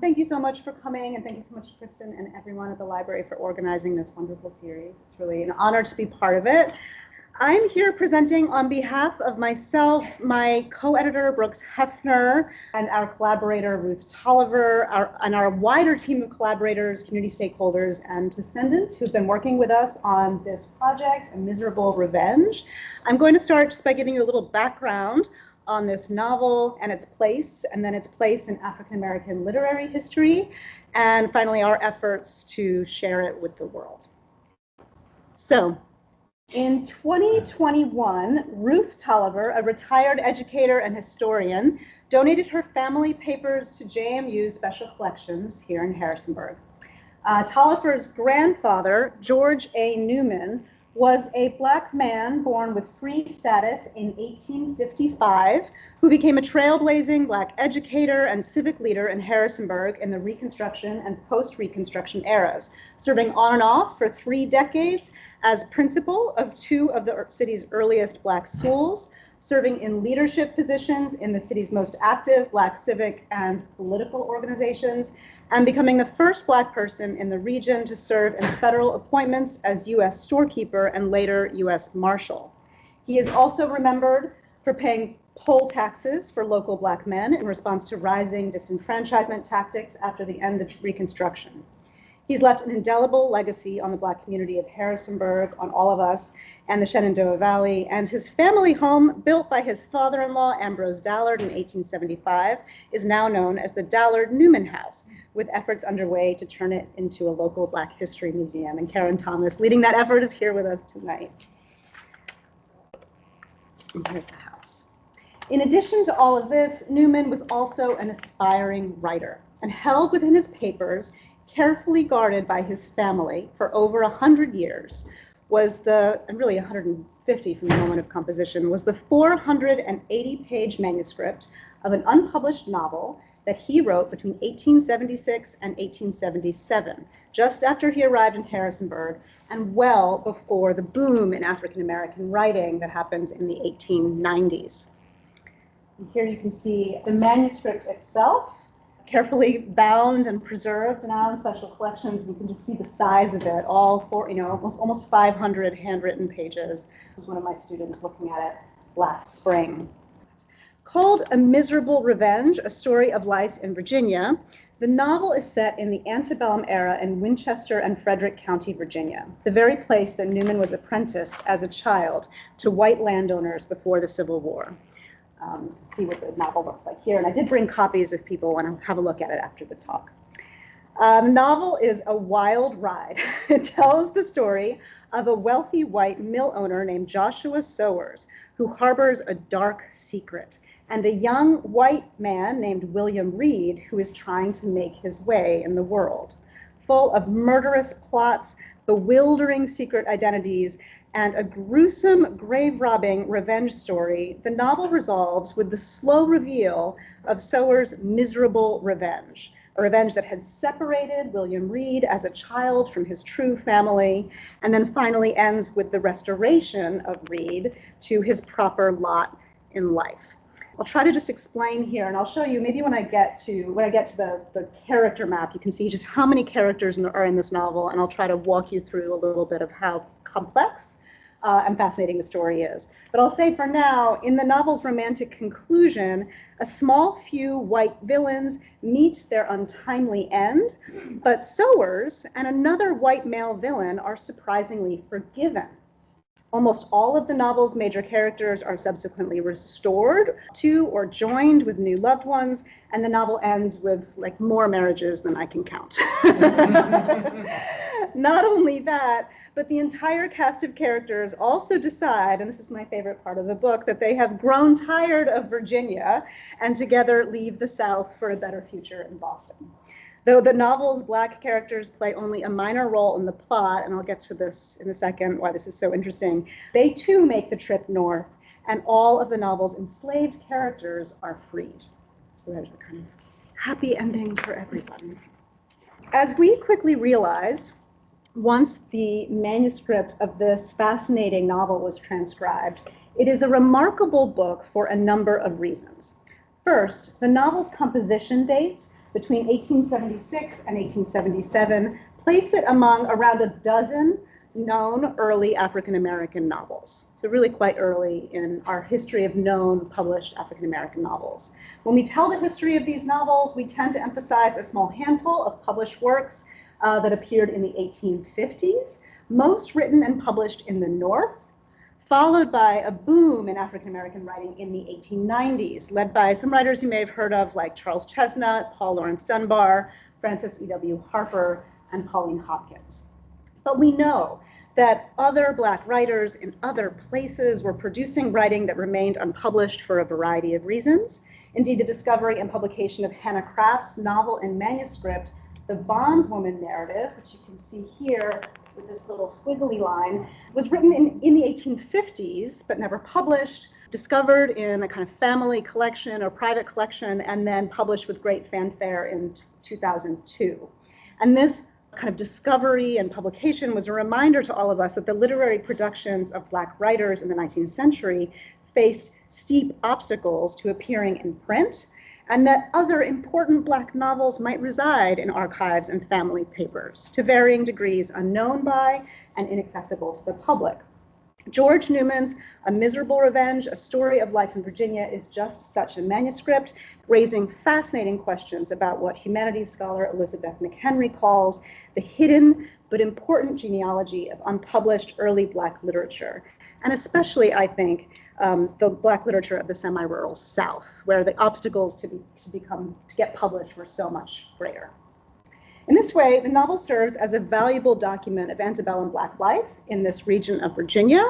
Thank you so much for coming, and thank you so much, Kristen, and everyone at the library for organizing this wonderful series. It's really an honor to be part of it. I'm here presenting on behalf of myself, my co-editor, Brooks Hefner, and our collaborator, Ruth Tolliver, and our wider team of collaborators, community stakeholders, and descendants who've been working with us on this project, A Miserable Revenge. I'm going to start just by giving you a little background on this novel and its place, and then its place in African-American literary history, and finally our efforts to share it with the world. So, in 2021, Ruth Tolliver, a retired educator and historian, donated her family papers to JMU's Special Collections here in Harrisonburg. Tolliver's grandfather, George A. Newman, was a Black man born with free status in 1855, who became a trailblazing Black educator and civic leader in Harrisonburg in the Reconstruction and post-Reconstruction eras, serving on and off for 3 decades as principal of 2 of the city's earliest Black schools, serving in leadership positions in the city's most active Black civic and political organizations, and becoming the first Black person in the region to serve in federal appointments as U.S. storekeeper and later U.S. Marshal. He is also remembered for paying poll taxes for local Black men in response to rising disenfranchisement tactics after the end of Reconstruction. He's left an indelible legacy on the Black community of Harrisonburg, on all of us, and the Shenandoah Valley, and his family home, built by his father-in-law, Ambrose Dallard, in 1875, is now known as the Dallard Newman House, with efforts underway to turn it into a local Black history museum. And Karen Thomas, leading that effort, is here with us tonight. And here's the house. In addition to all of this, Newman was also an aspiring writer, and held within his papers, carefully guarded by his family for over 100 years, was the, and really 150 from the moment of composition, was the 480-page manuscript of an unpublished novel that he wrote between 1876 and 1877, just after he arrived in Harrisonburg and well before the boom in African-American writing that happens in the 1890s. And here you can see the manuscript itself, carefully bound and preserved now in Special Collections. You can just see the size of it, all for, almost 500 handwritten pages. This was one of my students looking at it last spring. Called A Miserable Revenge, a story of life in Virginia, the novel is set in the antebellum era in Winchester and Frederick County, Virginia, the very place that Newman was apprenticed as a child to white landowners before the Civil War. See what the novel looks like here. And I did bring copies if people want to have a look at it after the talk. The novel is a wild ride. It tells the story of a wealthy white mill owner named Joshua Sowers, who harbors a dark secret, and a young white man named William Reed, who is trying to make his way in the world. Full of murderous plots, bewildering secret identities, and a gruesome, grave-robbing revenge story, the novel resolves with the slow reveal of Sowers' miserable revenge, a revenge that had separated William Reed as a child from his true family, and then finally ends with the restoration of Reed to his proper lot in life. I'll try to just explain here, and I'll show you maybe when I get to the character map, you can see just how many characters are in this novel, and I'll try to walk you through a little bit of how complex and fascinating the story is. But I'll say for now, in the novel's romantic conclusion, a small few white villains meet their untimely end, but Sowers and another white male villain are surprisingly forgiven. Almost all of the novel's major characters are subsequently restored to or joined with new loved ones, and the novel ends with more marriages than I can count. Not only that, but the entire cast of characters also decide, and this is my favorite part of the book, that they have grown tired of Virginia and together leave the South for a better future in Boston. Though the novel's Black characters play only a minor role in the plot, and I'll get to this in a second, why this is so interesting, they too make the trip north, and all of the novel's enslaved characters are freed. So there's a kind of happy ending for everyone. As we quickly realized, once the manuscript of this fascinating novel was transcribed, it is a remarkable book for a number of reasons. First, the novel's composition dates between 1876 and 1877 place it among around a dozen known early African-American novels. So really quite early in our history of known published African-American novels. When we tell the history of these novels, we tend to emphasize a small handful of published works that appeared in the 1850s, most written and published in the North, followed by a boom in African-American writing in the 1890s, led by some writers you may have heard of like Charles Chesnutt, Paul Laurence Dunbar, Frances E.W. Harper, and Pauline Hopkins. But we know that other Black writers in other places were producing writing that remained unpublished for a variety of reasons. Indeed, the discovery and publication of Hannah Craft's novel and manuscript, The Bondswoman Narrative, which you can see here with this little squiggly line, was written in the 1850s, but never published, discovered in a kind of family collection or private collection, and then published with great fanfare in 2002. And this kind of discovery and publication was a reminder to all of us that the literary productions of Black writers in the 19th century faced steep obstacles to appearing in print, and that other important Black novels might reside in archives and family papers, to varying degrees unknown by and inaccessible to the public. George Newman's A Miserable Revenge, A Story of Life in Virginia is just such a manuscript, raising fascinating questions about what humanities scholar Elizabeth McHenry calls the hidden but important genealogy of unpublished early Black literature, and especially, I think, the Black literature of the semi-rural South, where the obstacles to get published were so much greater. In this way, the novel serves as a valuable document of antebellum Black life in this region of Virginia,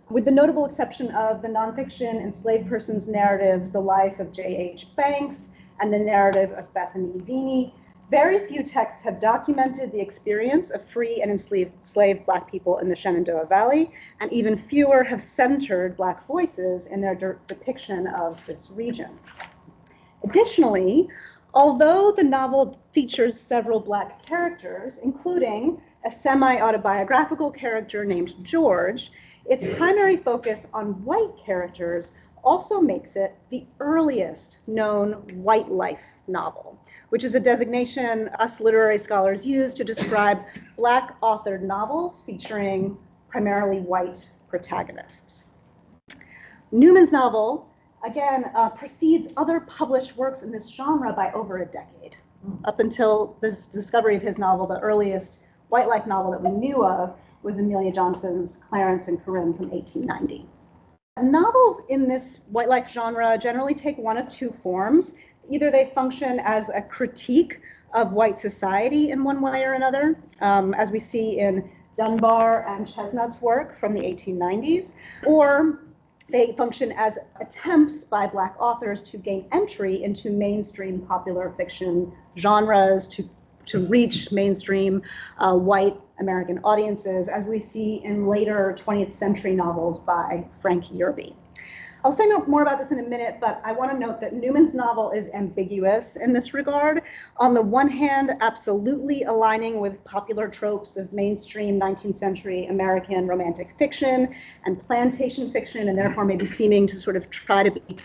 with the notable exception of the nonfiction enslaved persons narratives, The Life of J.H. Banks and the narrative of Bethany Veeney. Very few texts have documented the experience of free and enslaved Black people in the Shenandoah Valley, and even fewer have centered Black voices in their depiction of this region. Additionally, although the novel features several Black characters, including a semi-autobiographical character named George, its primary focus on white characters also makes it the earliest known white life novel, which is a designation us literary scholars use to describe Black authored novels featuring primarily white protagonists. Newman's novel, again, precedes other published works in this genre by over a decade. Up until this discovery of his novel, the earliest white life novel that we knew of was Amelia Johnson's Clarence and Corinne from 1890. Novels in this white life genre generally take one of two forms. Either they function as a critique of white society in one way or another, as we see in Dunbar and Chesnutt's work from the 1890s, or they function as attempts by Black authors to gain entry into mainstream popular fiction genres, to reach mainstream white American audiences, as we see in later 20th century novels by Frank Yerby. I'll say more about this in a minute, but I want to note that Newman's novel is ambiguous in this regard. On the one hand, absolutely aligning with popular tropes of mainstream 19th century American romantic fiction and plantation fiction, and therefore maybe seeming to sort of try to be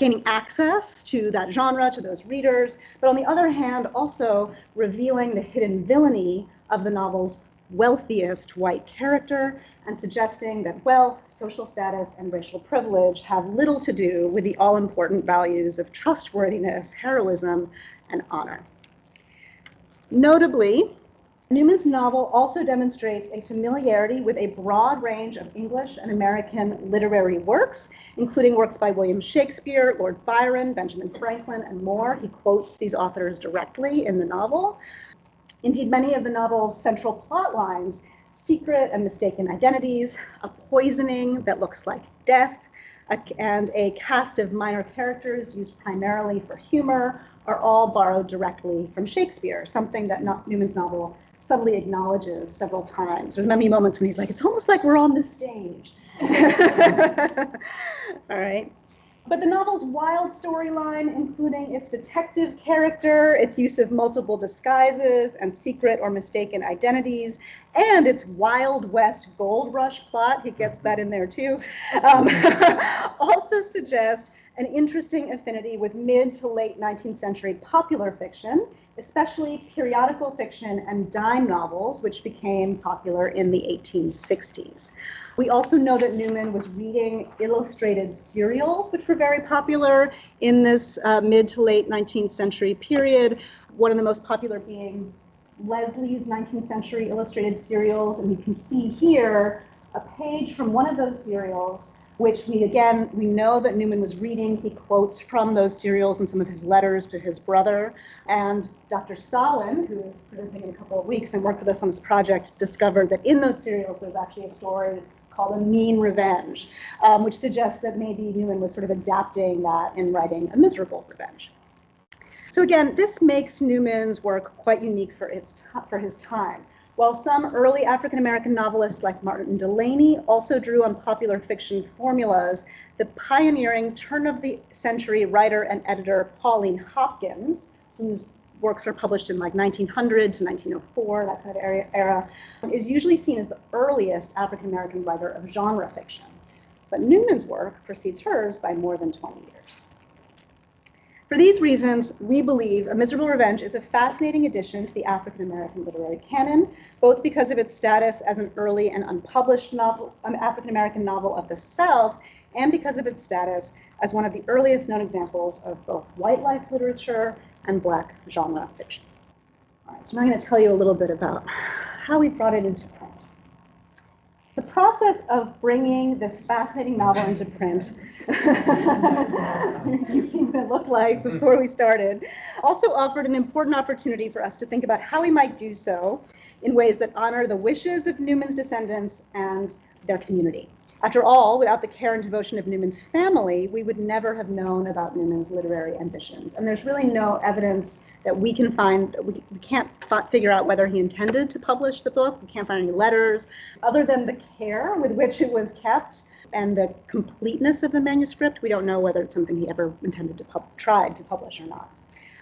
gaining access to that genre, to those readers. But on the other hand, also revealing the hidden villainy of the novel's wealthiest white character, and suggesting that wealth, social status, and racial privilege have little to do with the all-important values of trustworthiness, heroism, and honor. Notably, Newman's novel also demonstrates a familiarity with a broad range of English and American literary works, including works by William Shakespeare, Lord Byron, Benjamin Franklin, and more. He quotes these authors directly in the novel. Indeed, many of the novel's central plot lines, secret and mistaken identities, a poisoning that looks like death, and a cast of minor characters used primarily for humor, are all borrowed directly from Shakespeare, something that Newman's novel subtly acknowledges several times. There's many moments when he's like, it's almost like we're on the stage. All right. But the novel's wild storyline, including its detective character, its use of multiple disguises and secret or mistaken identities, and its Wild West gold rush plot, he gets that in there too, also suggest an interesting affinity with mid to late 19th century popular fiction, especially periodical fiction and dime novels, which became popular in the 1860s. We also know that Newman was reading illustrated serials, which were very popular in this mid to late 19th century period, one of the most popular being Leslie's 19th century illustrated serials, and you can see here a page from one of those serials, which we know that Newman was reading. He quotes from those serials in some of his letters to his brother. And Dr. Salin, who is presenting in a couple of weeks and worked with us on this project, discovered that in those serials there's actually a story called A Mean Revenge, which suggests that maybe Newman was sort of adapting that in writing A Miserable Revenge. So again, this makes Newman's work quite unique for his time. While some early African-American novelists like Martin Delany also drew on popular fiction formulas, the pioneering turn-of-the-century writer and editor Pauline Hopkins, whose works were published in like 1900 to 1904, that kind of era, is usually seen as the earliest African-American writer of genre fiction. But Newman's work precedes hers by more than 20 years. For these reasons, we believe A Miserable Revenge is a fascinating addition to the African-American literary canon, both because of its status as an early and unpublished novel, African-American novel of the South, and because of its status as one of the earliest known examples of both white life literature and Black genre fiction. All right, so now I'm going to tell you a little bit about how we brought it into print. The process of bringing this fascinating novel into print, you can see what it looked like before we started, also offered an important opportunity for us to think about how we might do so in ways that honor the wishes of Newman's descendants and their community. After all, without the care and devotion of Newman's family, we would never have known about Newman's literary ambitions. And there's really no evidence that we can find. We can't figure out whether he intended to publish the book. We can't find any letters, other than the care with which it was kept and the completeness of the manuscript. We don't know whether it's something he ever intended to tried to publish or not.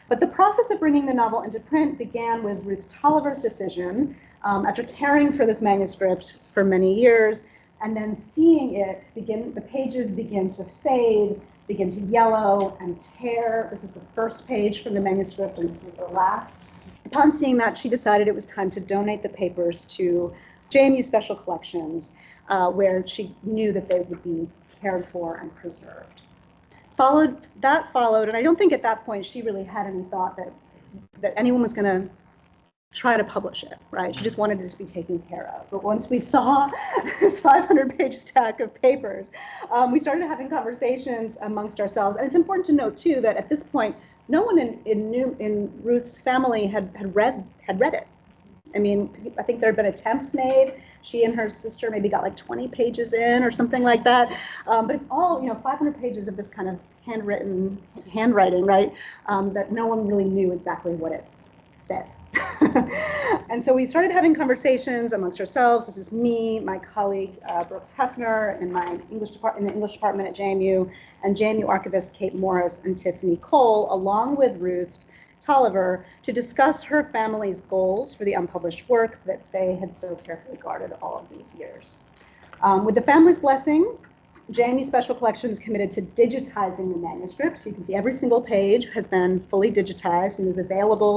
But the process of bringing the novel into print began with Ruth Tolliver's decision, after caring for this manuscript for many years, and then seeing it the pages begin to fade, begin to yellow and tear. This is the first page from the manuscript, and this is the last. Upon seeing that, she decided it was time to donate the papers to JMU Special Collections, where she knew that they would be cared for and preserved. That followed, and I don't think at that point she really had any thought that anyone was going to try to publish it, right? She just wanted it to be taken care of. But once we saw this 500-page stack of papers, we started having conversations amongst ourselves. And it's important to note, too, that at this point, no one in Ruth's family had read it. I mean, I think there had been attempts made. She and her sister maybe got like 20 pages in or something like that. But it's all, 500 pages of this kind of handwriting, right? That no one really knew exactly what it said. And so we started having conversations amongst ourselves. This is me, my colleague Brooks Hefner, in the English department at JMU, and JMU archivist Kate Morris and Tiffany Cole, along with Ruth Tolliver, to discuss her family's goals for the unpublished work that they had so carefully guarded all of these years. With the family's blessing, JMU Special Collections committed to digitizing the manuscript. So you can see every single page has been fully digitized and is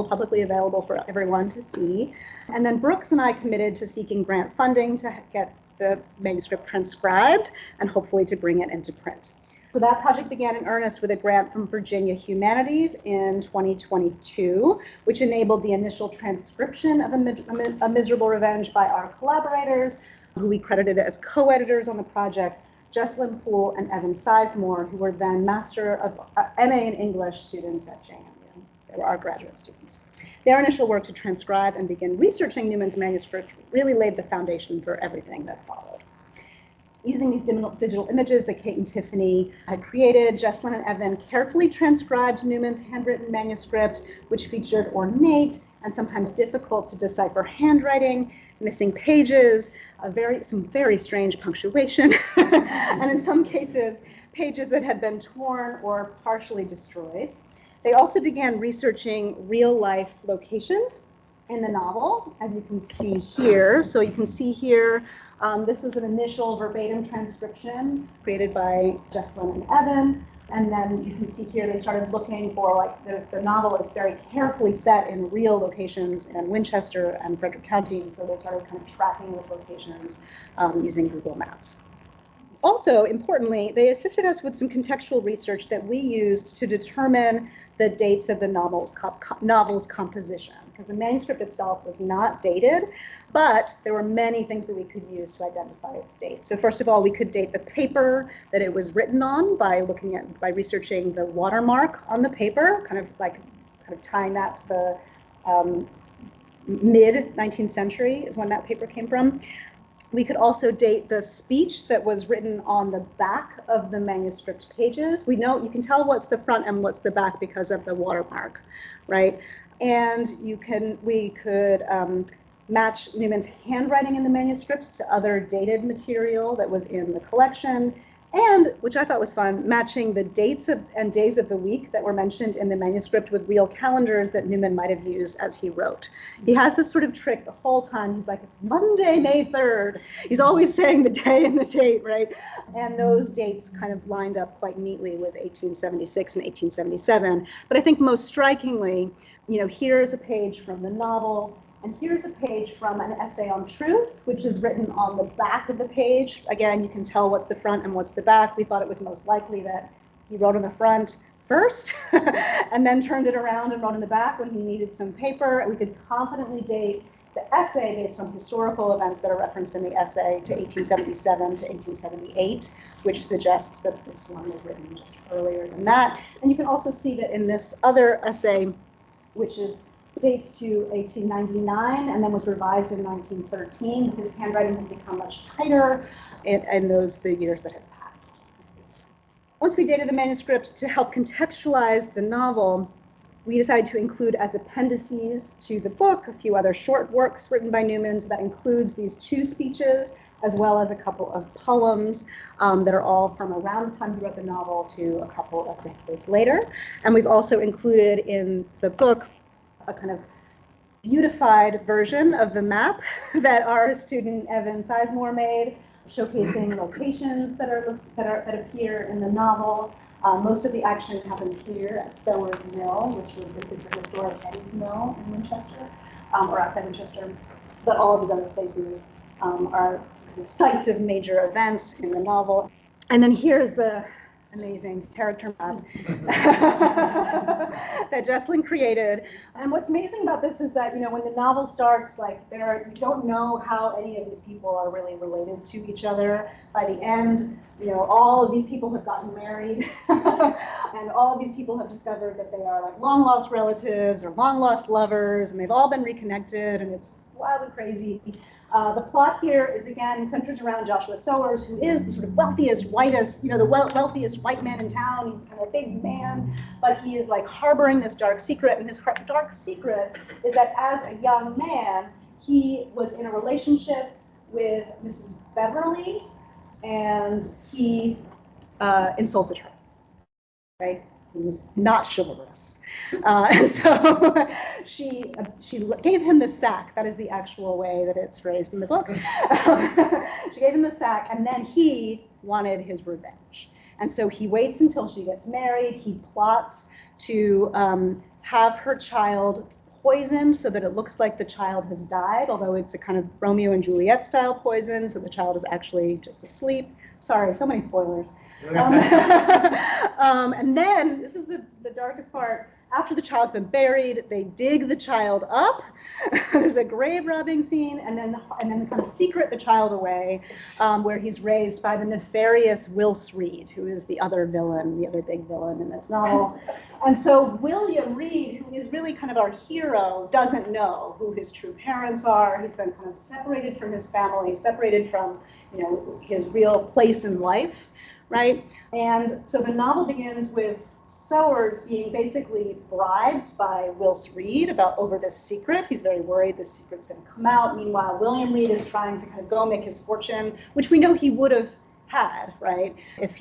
publicly available for everyone to see. And then Brooks and I committed to seeking grant funding to get the manuscript transcribed and hopefully to bring it into print. So that project began in earnest with a grant from Virginia Humanities in 2022, which enabled the initial transcription of A Miserable Revenge by our collaborators, who we credited as co-editors on the project, Jesslyn Poole and Evan Sizemore, who were then Master of MA in English students at JMU. They were our graduate students. Their initial work to transcribe and begin researching Newman's manuscript really laid the foundation for everything that followed. Using these digital images that Kate and Tiffany had created, Jesslyn and Evan carefully transcribed Newman's handwritten manuscript, which featured ornate and sometimes difficult to decipher handwriting, missing pages, some very strange punctuation, and in some cases, pages that had been torn or partially destroyed. They also began researching real-life locations in the novel, as you can see here. So you can see here, this was an initial verbatim transcription created by Jesslyn and Evan. And then you can see here they started looking for, like, the novel is very carefully set in real locations in Winchester and Frederick County, and so they started kind of tracking those locations using Google Maps. Also, importantly, they assisted us with some contextual research that we used to determine the dates of the novel's composition, because the manuscript itself was not dated, but there were many things that we could use to identify its date. So first of all, we could date the paper that it was written on by researching the watermark on the paper, kind of tying that to the mid-19th century is when that paper came from. We could also date the speech that was written on the back of the manuscript pages. We know, you can tell what's the front and what's the back because of the watermark, right? And we could match Newman's handwriting in the manuscript to other dated material that was in the collection. And, which I thought was fun, matching the dates and days of the week that were mentioned in the manuscript with real calendars that Newman might have used as he wrote. He has this sort of trick the whole time. He's like, it's Monday, May 3rd. He's always saying the day and the date, right? And those dates kind of lined up quite neatly with 1876 and 1877. But I think most strikingly, here's a page from the novel. And here's a page from an essay on truth, which is written on the back of the page. Again, you can tell what's the front and what's the back. We thought it was most likely that he wrote on the front first and then turned it around and wrote in the back when he needed some paper. We could confidently date the essay based on historical events that are referenced in the essay to 1877 to 1878, which suggests that this one was written just earlier than that. And you can also see that in this other essay, which dates to 1899 and then was revised in 1913. His handwriting has become much tighter in the years that have passed. Once we dated the manuscript to help contextualize the novel, we decided to include as appendices to the book a few other short works written by Newman. So that includes these 2 speeches, as well as a couple of poems that are all from around the time he wrote the novel to a couple of decades later. And we've also included in the book a kind of beautified version of the map that our student Evan Sizemore made, showcasing locations that appear in the novel. Most of the action happens here at Sowers Mill, which is the historic Eddie's Mill in Winchester, or outside Winchester. But all of these other places are sites of major events in the novel. And then here's the amazing character map that Jesslyn created. And what's amazing about this is that, when the novel starts, you don't know how any of these people are really related to each other. By the end, all of these people have gotten married, and all of these people have discovered that they are long lost relatives or long lost lovers, and they've all been reconnected, and it's wildly crazy. The plot here is, again, centers around Joshua Sowers, who is the sort of wealthiest, whitest, the wealthiest white man in town. He's kind of a big man, but he is harboring this dark secret. And his dark secret is that as a young man, he was in a relationship with Mrs. Beverly, and he insulted her, right? He was not chivalrous. And so she gave him the sack. That is the actual way that it's phrased in the book. She gave him the sack, and then he wanted his revenge. And so he waits until she gets married. He plots to have her child poisoned so that it looks like the child has died, although it's a kind of Romeo and Juliet style poison, so the child is actually just asleep. Sorry, so many spoilers. And then, this is the darkest part, after the child's been buried, they dig the child up. There's a grave robbing scene, and then kind of secret the child away, where he's raised by the nefarious Wills Reed, who is the other villain, the other big villain in this novel. And so William Reed, who is really kind of our hero, doesn't know who his true parents are. He's been kind of separated from his family, separated from his real place in life, right? And so the novel begins with Sowers being basically bribed by Wills Reed over this secret. He's very worried this secret's going to come out. Meanwhile, William Reed is trying to kind of go make his fortune, which we know he would have had, right, if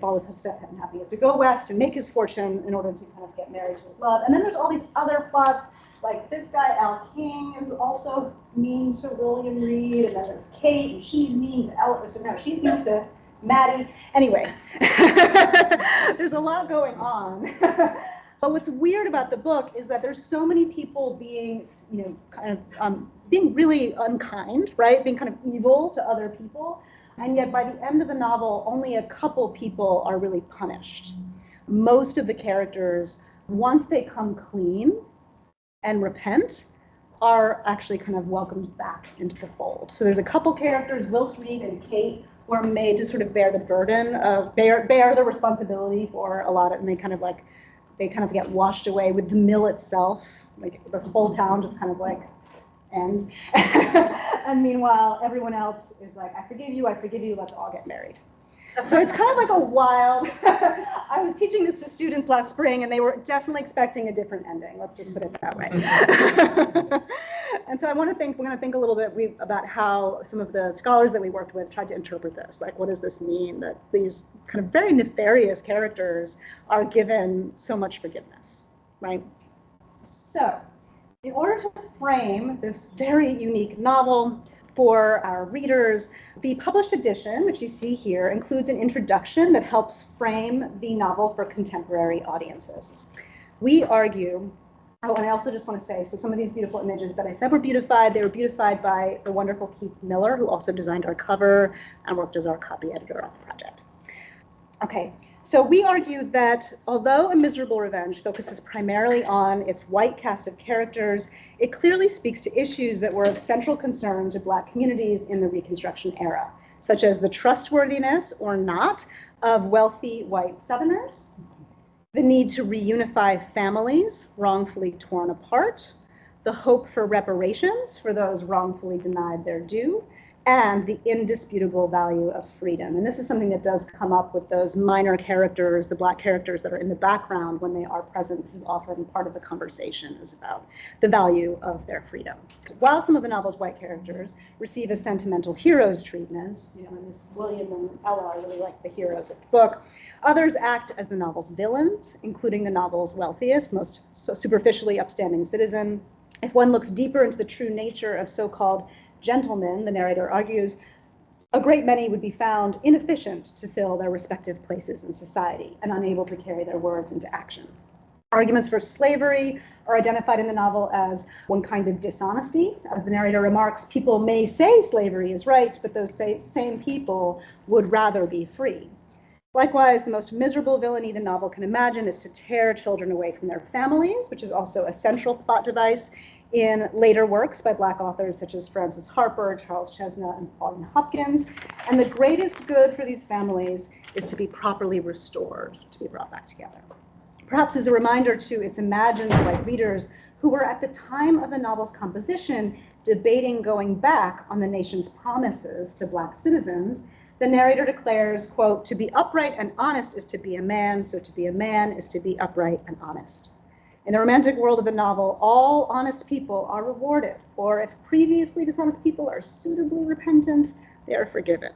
all this stuff hadn't happened. He has to go west and make his fortune in order to kind of get married to his love. And then there's all these other plots, like this guy, Al King, is also mean to William Reed, and then there's Kate, and she's mean to she's mean to Maddie. Anyway, there's a lot going on. But what's weird about the book is that there's so many people being, kind of being really unkind, right? Being kind of evil to other people. And yet by the end of the novel, only a couple people are really punished. Most of the characters, once they come clean and repent, are actually kind of welcomed back into the fold. So there's a couple characters, Wills Reed and Kate, who are made to sort of bear the burden of, bear the responsibility for a lot of, and they kind of get washed away with the mill itself. Like this whole town just kind of like ends. And meanwhile, everyone else is like, I forgive you, let's all get married. So it's kind of like a wild, I was teaching this to students last spring and they were definitely expecting a different ending. Let's just put it that way. And so we're going to think a little bit about how some of the scholars that we worked with tried to interpret this. Like, what does this mean that these kind of very nefarious characters are given so much forgiveness, right? So in order to frame this very unique novel for our readers, the published edition, which you see here, includes an introduction that helps frame the novel for contemporary audiences. We argue, oh, and I also just want to say, so some of these beautiful images that I said were beautified, they were beautified by the wonderful Keith Miller, who also designed our cover and worked as our copy editor on the project. Okay, so we argue that although A Miserable Revenge focuses primarily on its white cast of characters, it clearly speaks to issues that were of central concern to Black communities in the Reconstruction era, such as the trustworthiness or not of wealthy white Southerners, the need to reunify families wrongfully torn apart, the hope for reparations for those wrongfully denied their due, and the indisputable value of freedom. And this is something that does come up with those minor characters, the Black characters that are in the background when they are present. This is often part of the conversation, is about the value of their freedom. While some of the novel's white characters receive a sentimental heroes treatment, and this William and Ella are really like the heroes of the book, others act as the novel's villains, including the novel's wealthiest, most superficially upstanding citizen. If one looks deeper into the true nature of so-called gentlemen, the narrator argues, a great many would be found inefficient to fill their respective places in society and unable to carry their words into action. Arguments for slavery are identified in the novel as one kind of dishonesty. As the narrator remarks, people may say slavery is right, but those same people would rather be free. Likewise, the most miserable villainy the novel can imagine is to tear children away from their families, which is also a central plot device in later works by Black authors such as Frances Harper, Charles Chesnutt, and Pauline Hopkins. And the greatest good for these families is to be properly restored, to be brought back together. Perhaps as a reminder to its imagined white readers who were at the time of the novel's composition debating going back on the nation's promises to Black citizens, the narrator declares, quote, "To be upright and honest is to be a man, so to be a man is to be upright and honest." In the romantic world of the novel, all honest people are rewarded, or if previously dishonest people are suitably repentant, they are forgiven.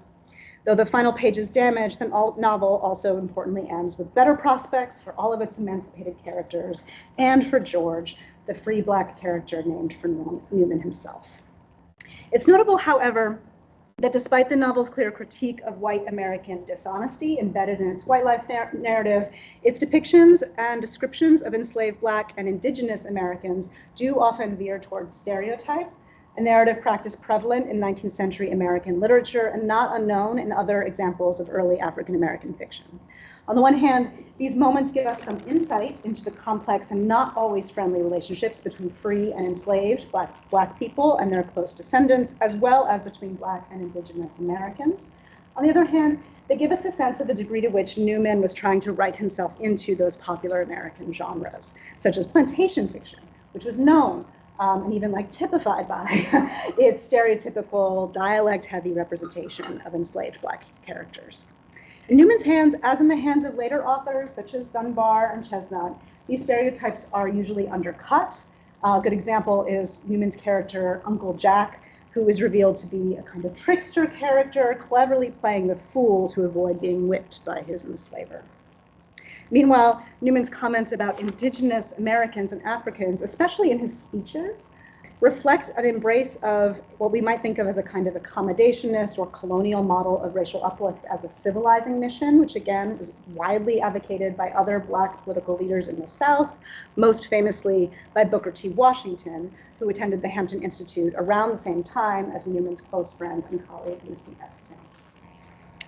Though the final page is damaged, the novel also importantly ends with better prospects for all of its emancipated characters and for George, the free Black character named for Newman himself. It's notable, however, that despite the novel's clear critique of white American dishonesty embedded in its white life narrative, its depictions and descriptions of enslaved Black and Indigenous Americans do often veer towards stereotype, a narrative practice prevalent in 19th century American literature and not unknown in other examples of early African American fiction. On the one hand, these moments give us some insight into the complex and not always friendly relationships between free and enslaved Black people and their close descendants, as well as between Black and Indigenous Americans. On the other hand, they give us a sense of the degree to which Newman was trying to write himself into those popular American genres, such as plantation fiction, which was known and even like typified by its stereotypical dialect-heavy representation of enslaved Black characters. In Newman's hands, as in the hands of later authors such as Dunbar and Chesnutt, these stereotypes are usually undercut. A good example is Newman's character, Uncle Jack, who is revealed to be a kind of trickster character, cleverly playing the fool to avoid being whipped by his enslaver. Meanwhile, Newman's comments about Indigenous Americans and Africans, especially in his speeches, reflect an embrace of what we might think of as a kind of accommodationist or colonial model of racial uplift as a civilizing mission, which again was widely advocated by other Black political leaders in the South, most famously by Booker T. Washington, who attended the Hampton Institute around the same time as Newman's close friend and colleague Lucy F. Sims.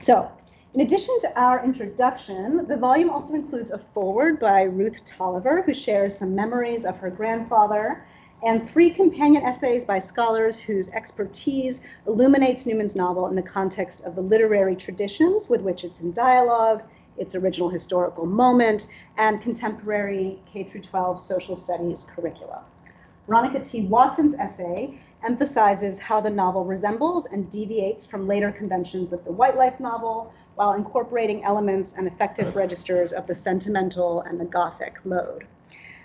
So, in addition to our introduction, the volume also includes a foreword by Ruth Tolliver, who shares some memories of her grandfather, and 3 companion essays by scholars whose expertise illuminates Newman's novel in the context of the literary traditions with which it's in dialogue, its original historical moment, and contemporary K-12 social studies curricula. Veronica T. Watson's essay emphasizes how the novel resembles and deviates from later conventions of the white life novel, while incorporating elements and effective registers of the sentimental and the Gothic mode.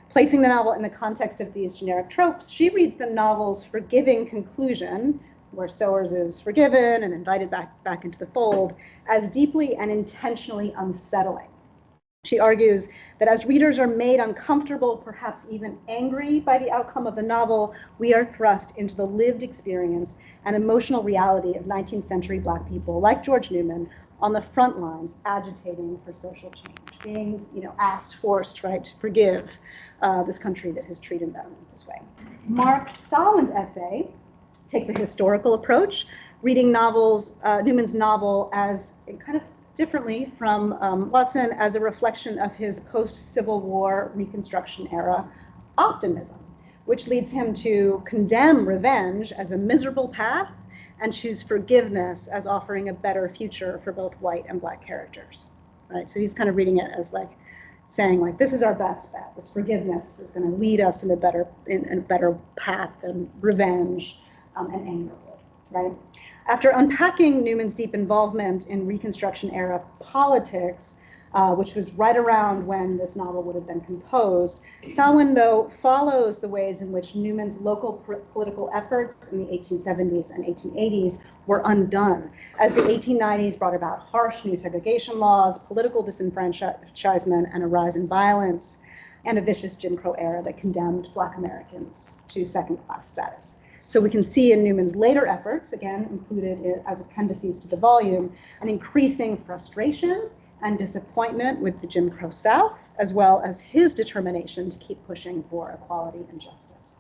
Placing the novel in the context of these generic tropes, she reads the novel's forgiving conclusion, where Sowers is forgiven and invited back into the fold, as deeply and intentionally unsettling. She argues that as readers are made uncomfortable, perhaps even angry by the outcome of the novel, we are thrust into the lived experience and emotional reality of 19th century Black people like George Newman on the front lines, agitating for social change, being, asked, forced, right, to forgive this country that has treated them this way. Mark Solomon's essay takes a historical approach, reading Newman's novel as kind of differently from Watson, as a reflection of his post-Civil War Reconstruction era optimism, which leads him to condemn revenge as a miserable path and choose forgiveness as offering a better future for both white and Black characters, right? So he's kind of reading it as saying this is our best bet. This forgiveness is going to lead us in a better path than revenge and anger would, right? After unpacking Newman's deep involvement in Reconstruction era politics, which was right around when this novel would have been composed, Salwin, though, follows the ways in which Newman's local political efforts in the 1870s and 1880s were undone, as the 1890s brought about harsh new segregation laws, political disenfranchisement, and a rise in violence, and a vicious Jim Crow era that condemned Black Americans to second-class status. So we can see in Newman's later efforts, again included as appendices to the volume, an increasing frustration and disappointment with the Jim Crow South, as well as his determination to keep pushing for equality and justice.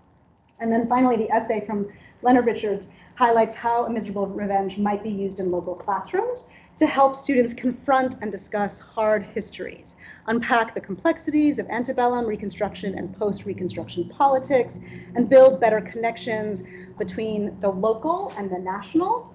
And then finally, the essay from Leonard Richards highlights how a miserable revenge might be used in local classrooms to help students confront and discuss hard histories, unpack the complexities of antebellum, Reconstruction, and post-Reconstruction politics, and build better connections between the local and the national,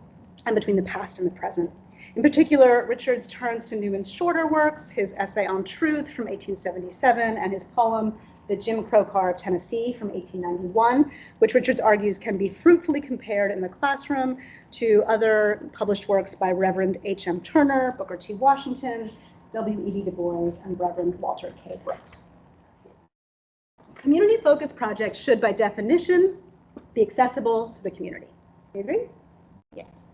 and between the past and the present. In particular, Richards turns to Newman's shorter works, his essay on truth from 1877, and his poem, The Jim Crow Car of Tennessee from 1891, which Richards argues can be fruitfully compared in the classroom to other published works by Reverend H.M. Turner, Booker T. Washington, W.E.B. Du Bois, and Reverend Walter K. Brooks. Community-focused projects should, by definition, be accessible to the community. Do you agree? Yes.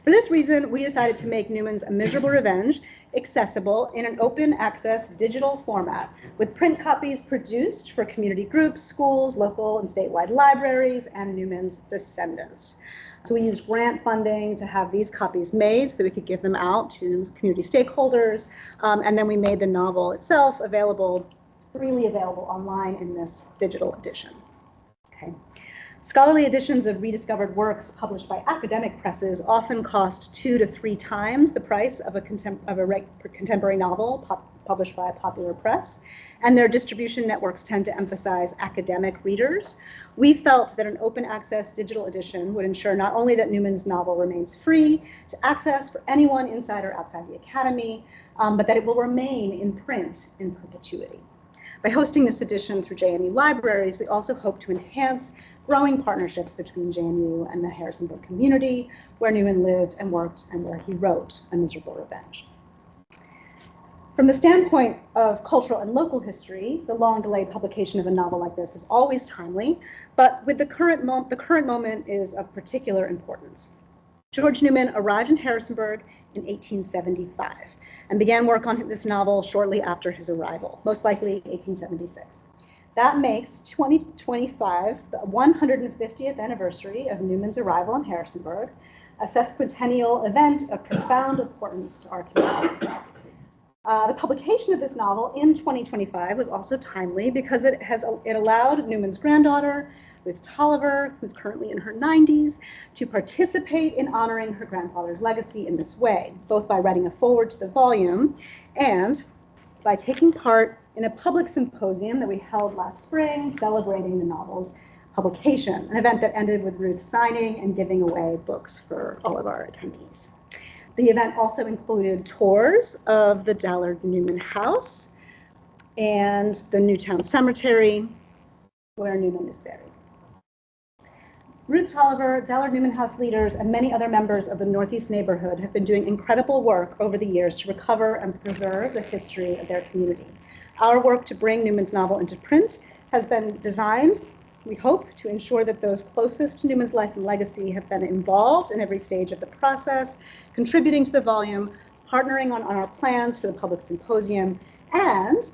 For this reason, we decided to make Newman's A Miserable Revenge accessible in an open access digital format, with print copies produced for community groups, schools, local and statewide libraries, and Newman's descendants. So we used grant funding to have these copies made so that we could give them out to community stakeholders, and then we made the novel itself freely available online in this digital edition. Okay. Scholarly editions of rediscovered works published by academic presses often cost 2 to 3 times the price of a contemporary novel published by a popular press, and their distribution networks tend to emphasize academic readers. We felt that an open access digital edition would ensure not only that Newman's novel remains free to access for anyone inside or outside the academy, but that it will remain in print in perpetuity. By hosting this edition through JMU libraries, we also hope to enhance growing partnerships between JMU and the Harrisonburg community, where Newman lived and worked and where he wrote A Miserable Revenge. From the standpoint of cultural and local history, the long-delayed publication of a novel like this is always timely, but with the current moment is of particular importance. George Newman arrived in Harrisonburg in 1875 and began work on this novel shortly after his arrival, most likely 1876. That makes 2025 the 150th anniversary of Newman's arrival in Harrisonburg, a sesquicentennial event of profound importance to our community. The publication of this novel in 2025 was also timely because it allowed Newman's granddaughter, Ruth Tolliver, who's currently in her 90s, to participate in honoring her grandfather's legacy in this way, both by writing a foreword to the volume and by taking part in a public symposium that we held last spring celebrating the novel's publication, an event that ended with Ruth signing and giving away books for all of our attendees. The event also included tours of the Deyerle Newman House and the Newtown Cemetery, where Newman is buried. Ruth Tolliver, Deyerle Newman House leaders, and many other members of the Northeast neighborhood have been doing incredible work over the years to recover and preserve the history of their community. Our work to bring Newman's novel into print has been designed, we hope, to ensure that those closest to Newman's life and legacy have been involved in every stage of the process, contributing to the volume, partnering on our plans for the public symposium, and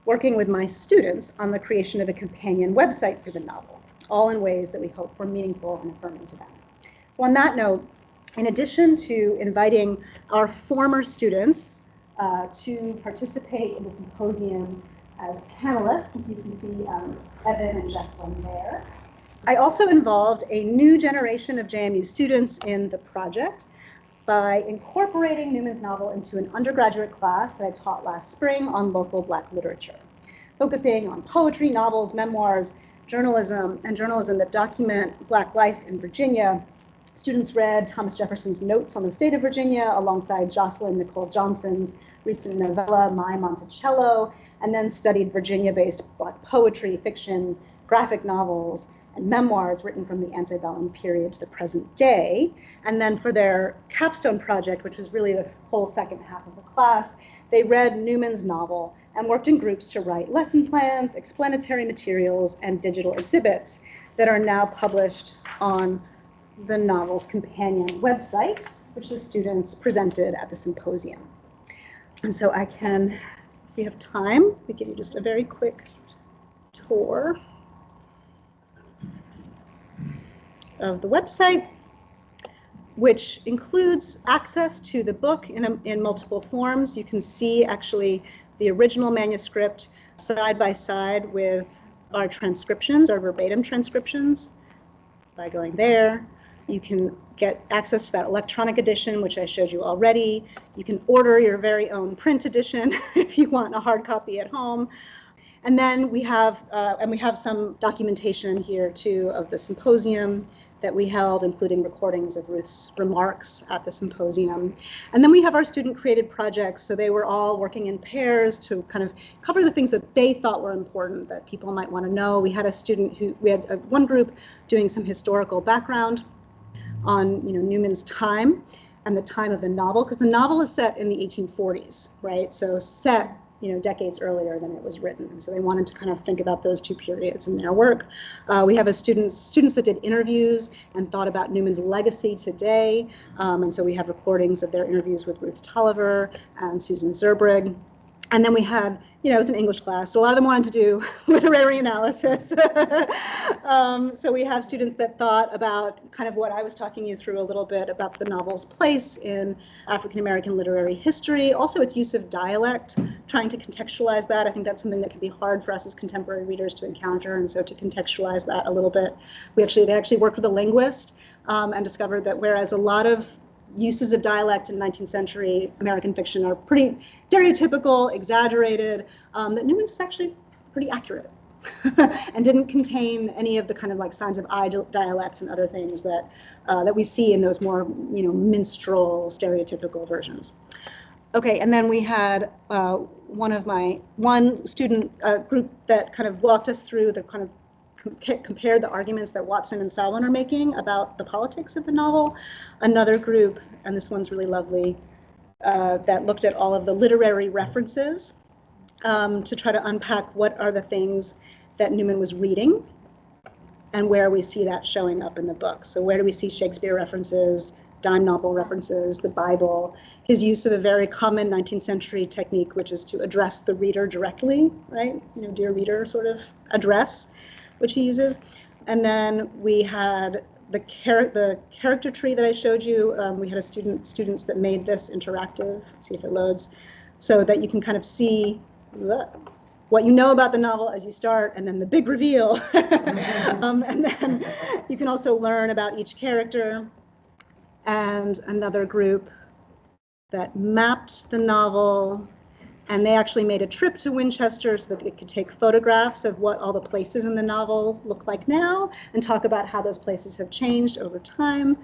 working with my students on the creation of a companion website for the novel, all in ways that we hope were meaningful and affirming to them. So on that note, in addition to inviting our former students to participate in the symposium as panelists, as you can see Evan and Jesslyn there, I also involved a new generation of JMU students in the project by incorporating Newman's novel into an undergraduate class that I taught last spring on local Black literature, focusing on poetry, novels, memoirs, journalism, and journalism that document Black life in Virginia. Students read Thomas Jefferson's Notes on the State of Virginia alongside Jocelyn Nicole Johnson's recent novella, My Monticello, and then studied Virginia-based Black poetry, fiction, graphic novels, and memoirs written from the antebellum period to the present day. And then for their capstone project, which was really the whole second half of the class, they read Newman's novel and worked in groups to write lesson plans, explanatory materials, and digital exhibits that are now published on the novel's companion website, which the students presented at the symposium. And so I can, if we have time, we give you just a very quick tour of the website, which includes access to the book in multiple forms. You can see actually the original manuscript side by side with our transcriptions, our verbatim transcriptions, by going there. You can get access to that electronic edition, which I showed you already. You can order your very own print edition if you want a hard copy at home. And then we have some documentation here too of the symposium that we held, including recordings of Ruth's remarks at the symposium. And then we have our student created projects. So they were all working in pairs to kind of cover the things that they thought were important that people might want to know. We had one group doing some historical background on Newman's time and the time of the novel, because the novel is set in the 1840s, right? So set decades earlier than it was written. And so they wanted to kind of think about those two periods in their work. We have students that did interviews and thought about Newman's legacy today. And so we have recordings of their interviews with Ruth Tolliver and Susan Zerbrig. And then we had, it's an English class, so a lot of them wanted to do literary analysis. So we have students that thought about kind of what I was talking you through a little bit about the novel's place in African American literary history, also its use of dialect, trying to contextualize that. I think that's something that can be hard for us as contemporary readers to encounter, and so to contextualize that a little bit. They actually worked with a linguist and discovered that whereas a lot of uses of dialect in 19th century American fiction are pretty stereotypical, exaggerated, that Newman's was actually pretty accurate and didn't contain any of the kind of like signs of dialect and other things that we see in those more minstrel stereotypical versions. Okay, and then we had one student group that kind of walked us through the kind of compared the arguments that Watson and Salwin are making about the politics of the novel. Another group, and this one's really lovely, that looked at all of the literary references to try to unpack what are the things that Newman was reading and where we see that showing up in the book. So where do we see Shakespeare references, dime novel references, the Bible, his use of a very common 19th century technique, which is to address the reader directly, right? Dear reader sort of address, which he uses. And then we had the character tree that I showed you. We had students that made this interactive. Let's see if it loads, so that you can kind of see what you know about the novel as you start, and then the big reveal. And then you can also learn about each character. And another group that mapped the novel, and they actually made a trip to Winchester so that they could take photographs of what all the places in the novel look like now and talk about how those places have changed over time.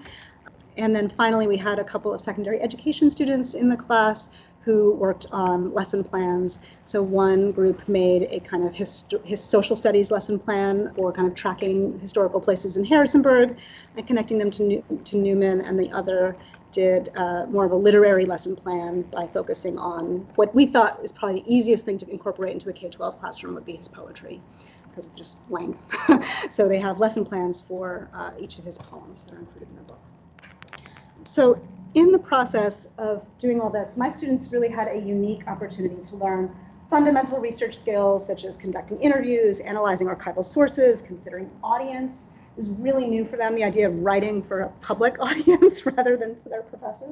And then finally, we had a couple of secondary education students in the class who worked on lesson plans. So one group made a kind of his social studies lesson plan for kind of tracking historical places in Harrisonburg and connecting them to Newman, and the other did more of a literary lesson plan by focusing on what we thought is probably the easiest thing to incorporate into a K-12 classroom would be his poetry, because it's just length. So they have lesson plans for each of his poems that are included in the book. So in the process of doing all this, my students really had a unique opportunity to learn fundamental research skills such as conducting interviews, analyzing archival sources, considering audience. It was really new for them, the idea of writing for a public audience rather than for their professor,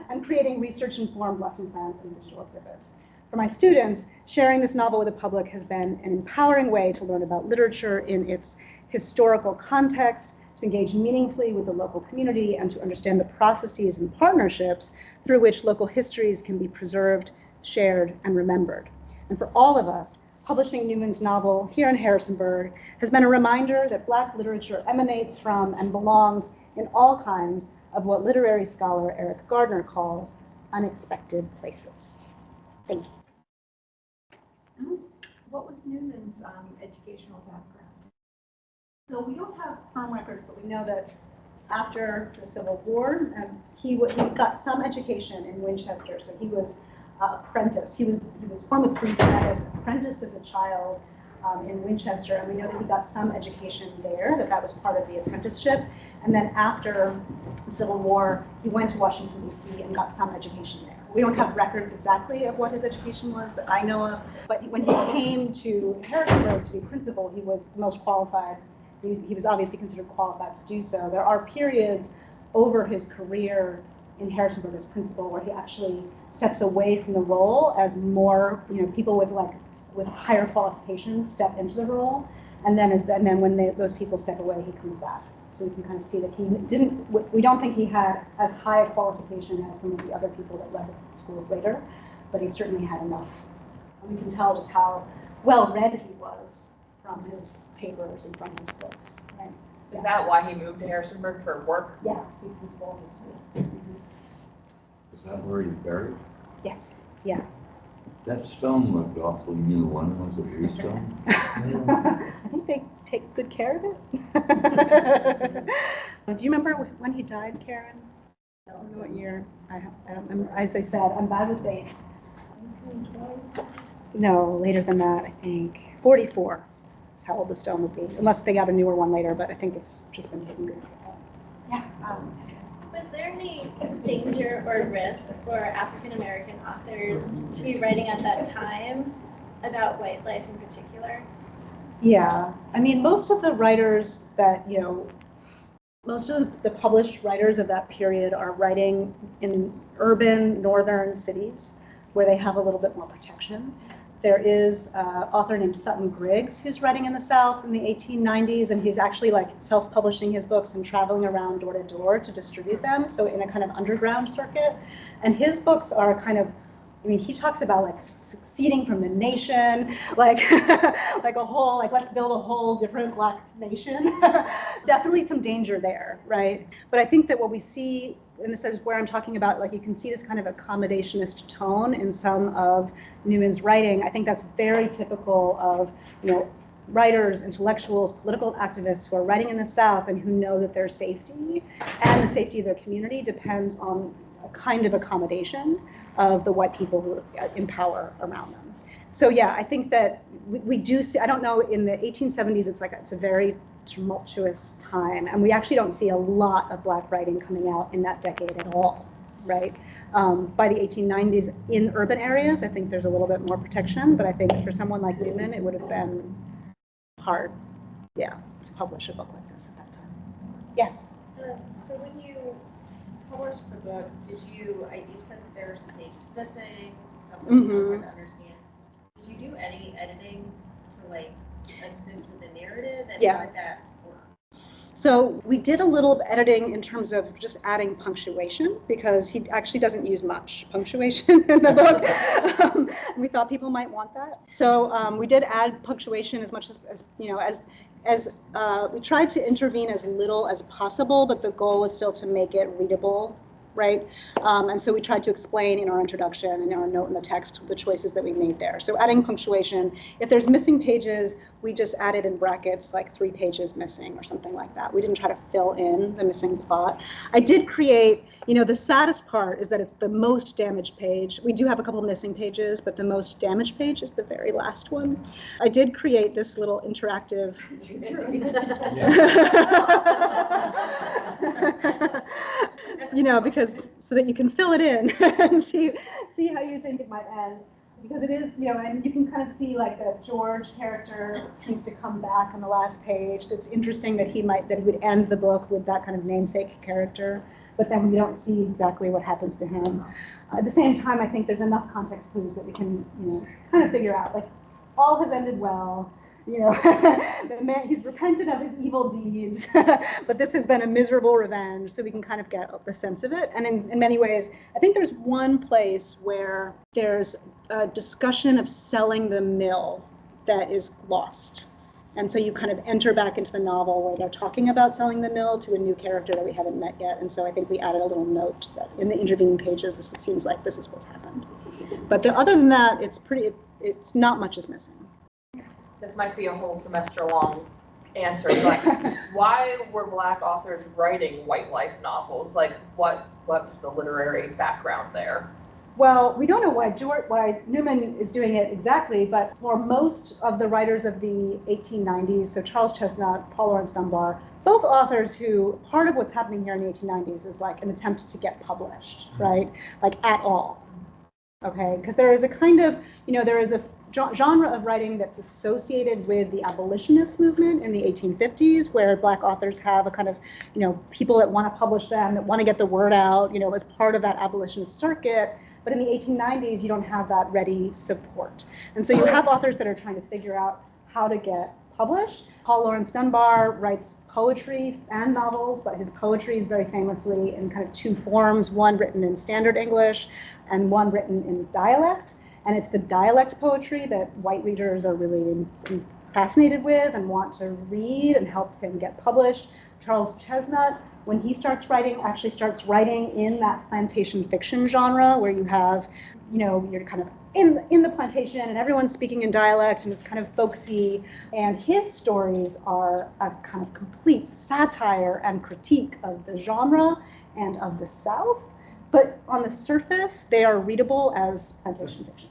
and creating research-informed lesson plans and digital exhibits. For my students, sharing this novel with the public has been an empowering way to learn about literature in its historical context, to engage meaningfully with the local community, and to understand the processes and partnerships through which local histories can be preserved, shared, and remembered. And for all of us, publishing Newman's novel here in Harrisonburg has been a reminder that Black literature emanates from and belongs in all kinds of what literary scholar Eric Gardner calls unexpected places. Thank you. What was Newman's educational background? So we don't have firm records, but we know that after the Civil War, he got some education in Winchester. So he was apprenticed. He was born with free status, apprenticed as a child in Winchester, and we know that he got some education there, that was part of the apprenticeship. And then after the Civil War, he went to Washington, D.C. and got some education there. We don't have records exactly of what his education was that I know of, but when he came to Harrisonburg to be principal, he was the most qualified. He was obviously considered qualified to do so. There are periods over his career in Harrisonburg as principal where he actually steps away from the role as more, people with higher qualifications step into the role, and then when those people step away, he comes back. So we can kind of see that we don't think he had as high a qualification as some of the other people that led the schools later, but he certainly had enough. And we can tell just how well read he was from his papers and from his books. Right? Is that why he moved to Harrisonburg for work? Yeah, to be principal of the school. Mm-hmm. Is that where he's buried? Yes, yeah. That stone looked awfully new. When was it bluestone? I think they take good care of it. Do you remember when he died, Karen? I don't know what year. I don't remember. As I said, I'm bad with dates. No, later than that, I think. 44 is how old the stone would be, unless they got a newer one later, but I think it's just been taken good care of. Yeah. Was there any danger or risk for African American authors to be writing at that time about white life in particular? Yeah, I mean, most of the writers that, most of the published writers of that period are writing in urban northern cities where they have a little bit more protection. There is an author named Sutton Griggs who's writing in the South in the 1890s, and he's actually self-publishing his books and traveling around door to door to distribute them, so in a kind of underground circuit. And his books are kind of, he talks about seceding from the nation, like a whole, let's build a whole different Black nation. Definitely some danger there, right? But I think that what we see in the sense where I'm talking about, you can see this kind of accommodationist tone in some of Newman's writing. I think that's very typical of, writers, intellectuals, political activists who are writing in the South and who know that their safety and the safety of their community depends on a kind of accommodation of the white people who empower around them. So yeah, I think that we do see, I don't know, in the 1870s, it's a very tumultuous time, and we actually don't see a lot of Black writing coming out in that decade at all, right? By the 1890s, in urban areas, I think there's a little bit more protection, but I think for someone like Newman, it would have been hard, yeah, to publish a book like this at that time. Yes? So when you published the book, you said that there were some pages missing, some stuff that was hard to understand. Did you do any editing to like assist with the narrative, and how did that work? So we did a little editing in terms of just adding punctuation, because he actually doesn't use much punctuation in the book. We thought people might want that. So we did add punctuation as much as we tried to intervene as little as possible, but the goal was still to make it readable, right? And so we tried to explain in our introduction and in our note in the text the choices that we made there. So adding punctuation, if there's missing pages, we just added in brackets like 3 pages missing or something like that. We didn't try to fill in the missing thought. I did create, the saddest part is that it's the most damaged page. We do have a couple missing pages, but the most damaged page is the very last one. I did create this little interactive because so that you can fill it in and see how you think it might end. Because it is, and you can kind of see like the George character seems to come back on the last page. That's interesting that he would end the book with that kind of namesake character, but then we don't see exactly what happens to him. At the same time, I think there's enough context clues that we can, kind of figure out, like, all has ended well. The man, he's repented of his evil deeds, but this has been a miserable revenge, so we can kind of get the sense of it. And in many ways, I think there's one place where there's a discussion of selling the mill that is lost. And so you kind of enter back into the novel where they're talking about selling the mill to a new character that we haven't met yet. And so I think we added a little note that in the intervening pages, this seems like this is what's happened. But other than that, it's not much is missing. This might be a whole semester long answer, but why were Black authors writing white life novels? Like, what's the literary background there? Well, we don't know why Newman is doing it exactly, but for most of the writers of the 1890s, so Charles Chesnutt, Paul Laurence Dunbar, both authors who, part of what's happening here in the 1890s is like an attempt to get published, right? Like at all, okay? Because there is a kind of, there is a genre of writing that's associated with the abolitionist movement in the 1850s, where Black authors have a kind of, people that want to publish them, that want to get the word out, as part of that abolitionist circuit. But in the 1890s, you don't have that ready support. And so you have authors that are trying to figure out how to get published. Paul Laurence Dunbar writes poetry and novels, but his poetry is very famously in kind of 2 forms, one written in standard English and one written in dialect. And it's the dialect poetry that white readers are really fascinated with and want to read and help him get published. Charles Chesnutt, when he starts writing, actually starts writing in that plantation fiction genre where you have, you're kind of in the plantation and everyone's speaking in dialect and it's kind of folksy. And his stories are a kind of complete satire and critique of the genre and of the South. But on the surface, they are readable as plantation fiction,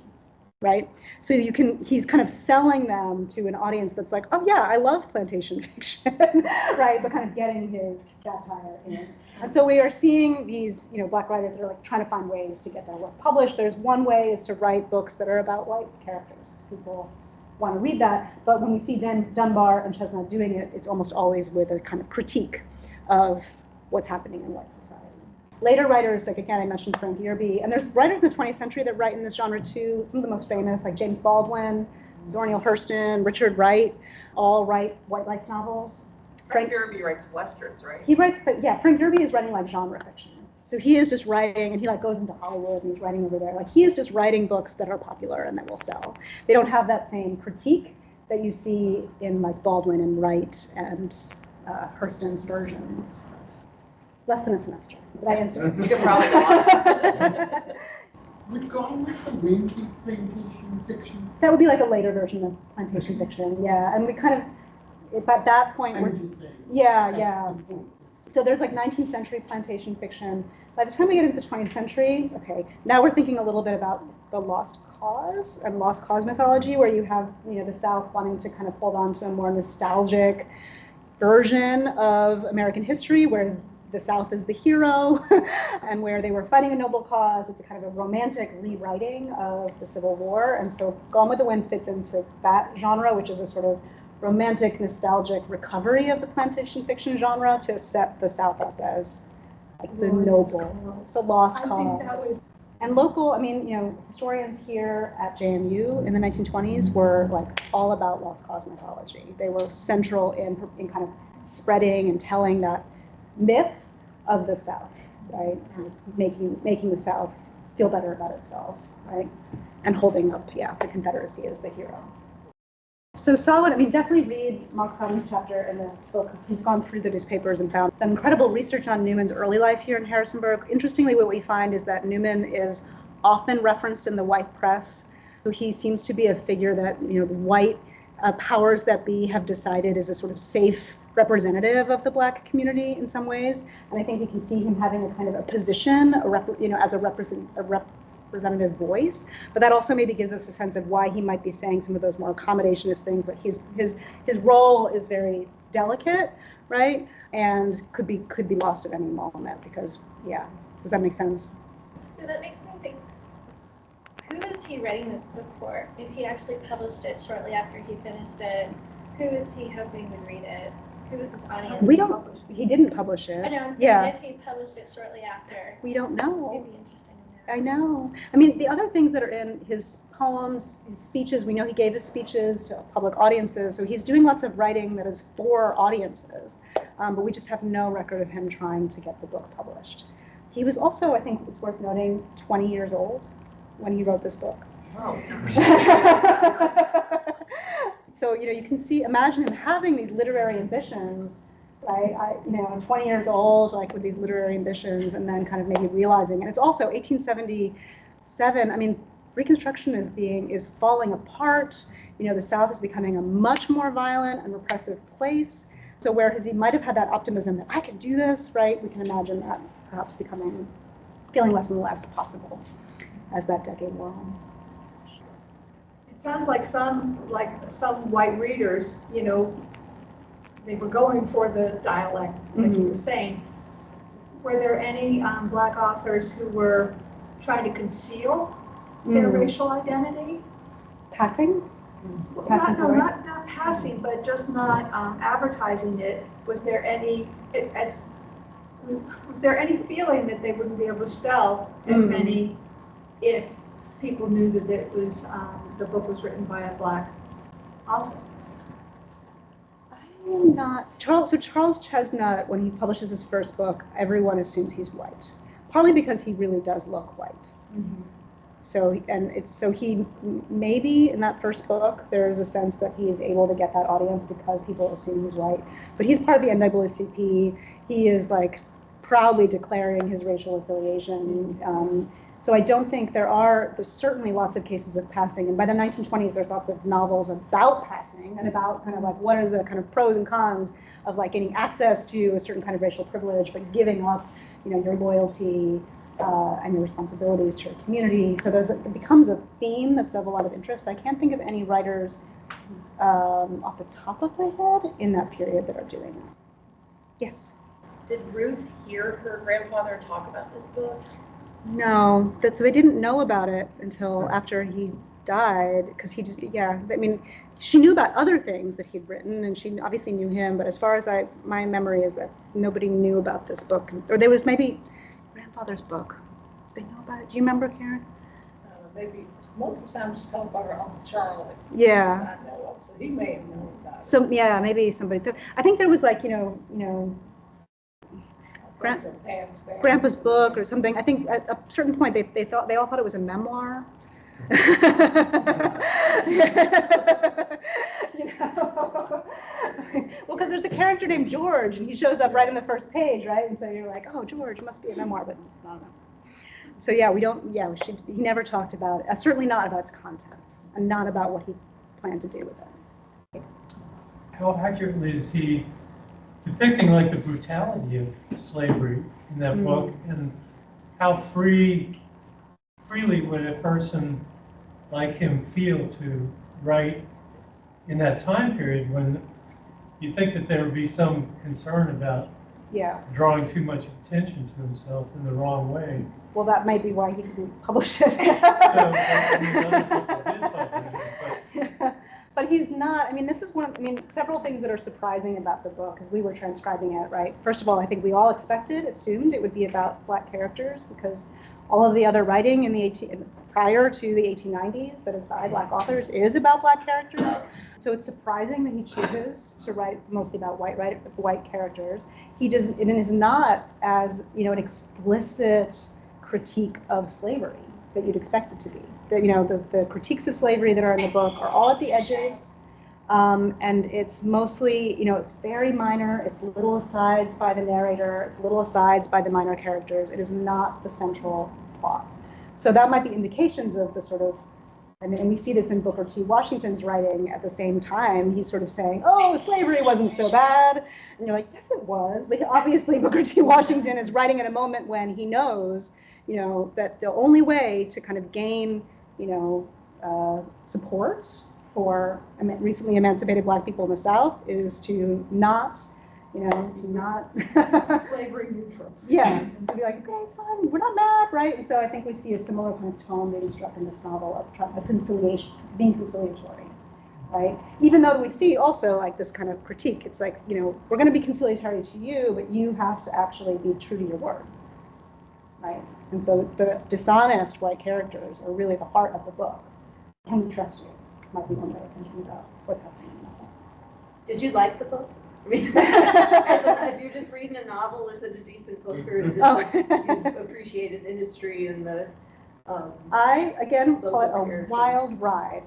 right? So he's kind of selling them to an audience that's like, oh yeah, I love plantation fiction, right? But kind of getting his satire in. And so we are seeing these, Black writers that are like trying to find ways to get their work published. There's one way is to write books that are about white characters. People want to read that. But when we see Dunbar and Chesnutt doing it, it's almost always with a kind of critique of what's happening in white society. Later writers, like again, I mentioned Frank Yerby, and there's writers in the 20th century that write in this genre too. Some of the most famous, like James Baldwin, Zora Neale Hurston, Richard Wright, all write white life novels. Frank Yerby writes westerns, right? He writes, but yeah, Frank Yerby is writing like genre fiction. So he is just writing, and he like goes into Hollywood and he's writing over there. Like he is just writing books that are popular and that will sell. They don't have that same critique that you see in like Baldwin and Wright and Hurston's versions. Less than a semester. Did I answer? You could probably go on. Would Gone with the Wind be plantation fiction? That would be like a later version of plantation fiction, yeah. And we kind of, at that point, we're, yeah. So there's like 19th century plantation fiction. By the time we get into the 20th century, okay, now we're thinking a little bit about the lost cause and lost cause mythology, where you have, the South wanting to kind of hold on to a more nostalgic version of American history where the South is the hero and where they were fighting a noble cause. It's a kind of a romantic rewriting of the Civil War. And so Gone with the Wind fits into that genre, which is a sort of romantic, nostalgic recovery of the plantation fiction genre to set the South up as like the noble, the lost cause. I think that was. And local, I mean, historians here at JMU in the 1920s were like all about lost cause mythology. They were central in kind of spreading and telling that myth of the South, right? And making the South feel better about itself, right? And holding up, the Confederacy as the hero. So Solomon, I mean, definitely read Mark Solomon's chapter in this book. He's gone through the newspapers and found some incredible research on Newman's early life here in Harrisonburg. Interestingly, what we find is that Newman is often referenced in the white press. So he seems to be a figure that, the white powers that be have decided is a sort of safe representative of the Black community in some ways. And I think you can see him having a kind of a position, as a representative voice, but that also maybe gives us a sense of why he might be saying some of those more accommodationist things. But his role is very delicate, right, and could be lost at any moment because, does that make sense? So that makes me think, who is he writing this book for? If he actually published it shortly after he finished it, who is he hoping would read it? Who is his audience? He didn't publish it. I know, I'm saying if he published it shortly after. We don't know. It'd be interesting. I know. I mean, the other things that are in his poems, his speeches, we know he gave his speeches to public audiences, so he's doing lots of writing that is for audiences, but we just have no record of him trying to get the book published. He was also, I think it's worth noting, 20 years old when he wrote this book. Oh. So, you can imagine him having these literary ambitions, right? 20 years old, like with these literary ambitions, and then kind of maybe realizing, and it's also 1877. I mean, Reconstruction is falling apart. The South is becoming a much more violent and repressive place. So whereas he might have had that optimism that I could do this, right? We can imagine that perhaps feeling less and less possible as that decade wore on. It sounds like some white readers, they were going for the dialect, like you were saying. Were there any Black authors who were trying to conceal their racial identity? Passing? Not passing, but just not advertising it. Was there any feeling that they wouldn't be able to sell as many if people knew that it was the book was written by a Black author? I'm not. Charles Chesnutt, when he publishes his first book, everyone assumes he's white, partly because he really does look white. So he maybe in that first book there is a sense that he is able to get that audience because people assume he's white. But he's part of the NAACP. He is like proudly declaring his racial affiliation. So I don't think there's certainly lots of cases of passing. And by the 1920s, there's lots of novels about passing and about kind of like what are the kind of pros and cons of like getting access to a certain kind of racial privilege, but giving up, your loyalty and your responsibilities to your community. So it becomes a theme that's of a lot of interest. But I can't think of any writers off the top of my head in that period that are doing that. Yes. Did Ruth hear her grandfather talk about this book? No, so they didn't know about it until after he died, because he just, I mean, she knew about other things that he'd written, and she obviously knew him, but as far as my memory is that nobody knew about this book, or there was maybe grandfather's book. They know about it. Do you remember, Karen? Maybe most of the time she talked about her Uncle Charlie. Yeah. I know of, so he may have known about it. So maybe somebody. I think there was like Grandpa's book or something. I think at a certain point they all thought it was a memoir. Well, because there's a character named George, and he shows up right in the first page, right? And so you're like, oh, George, it must be a memoir, but I don't know. So we don't. He never talked about it. Certainly not about its contents, and not about what he planned to do with it. How accurately is he depicting like the brutality of slavery in that book, and how freely would a person like him feel to write in that time period when you think that there would be some concern about Yeah. drawing too much attention to himself in the wrong way. Well, that might be why he didn't publish it. So, I mean, other people did publish it, But he's not, I mean, this is several things that are surprising about the book as we were transcribing it, right? First of all, I think we all assumed it would be about Black characters because all of the other writing in prior to the 1890s that is by Black authors is about Black characters. So it's surprising that he chooses to write mostly about white characters. It is not as, an explicit critique of slavery that you'd expect it to be. The critiques of slavery that are in the book are all at the edges, and it's mostly, it's very minor. It's little asides by the narrator. It's little asides by the minor characters. It is not the central plot. So that might be indications of the sort of, and we see this in Booker T. Washington's writing at the same time. He's sort of saying, oh, slavery wasn't so bad. And you're like, yes, it was. But obviously Booker T. Washington is writing at a moment when he knows, that the only way to kind of gain, support for recently emancipated Black people in the South is to not Slavery neutral. yeah, to be like, okay, it's fine, we're not mad, right? And so I think we see a similar kind of tone being struck in this novel of conciliation, being conciliatory, right? Even though we see also like this kind of critique, it's like, we're going to be conciliatory to you, but you have to actually be true to your word, right? And so the dishonest white characters are really the heart of the book. Can we trust you? Might be one way of thinking about what's happening in the novel. Did you like the book? I mean, if you're just reading a novel, is it a decent book, or is it just you appreciated the history and the? I again call it a wild ride.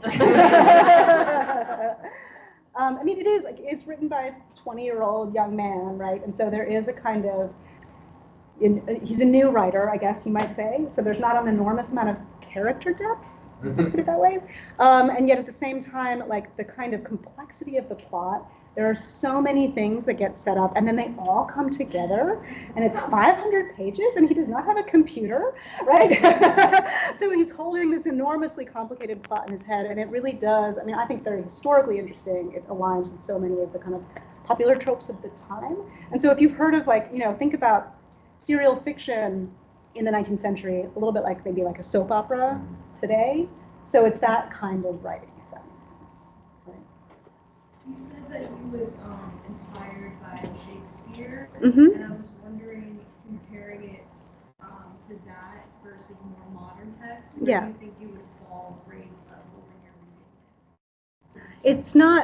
I mean, it is like it's written by a 20-year-old young man, right? And so there is a kind of, he's a new writer, I guess you might say. So there's not an enormous amount of character depth. Let's put it that way. And yet at the same time, like the kind of complexity of the plot. There are so many things that get set up, and then they all come together, and it's 500 pages, and he does not have a computer, right? So he's holding this enormously complicated plot in his head, and it really does, I mean, I think very historically interesting. It aligns with so many of the kind of popular tropes of the time. And so if you've heard of, like, think about serial fiction in the 19th century, a little bit like maybe like a soap opera today. So it's that kind of writing, if that makes sense, right? You said that he was inspired by Shakespeare, Mm-hmm. and I was wondering, comparing it to that versus more modern text, where do you think you would fall grade level when you're reading it?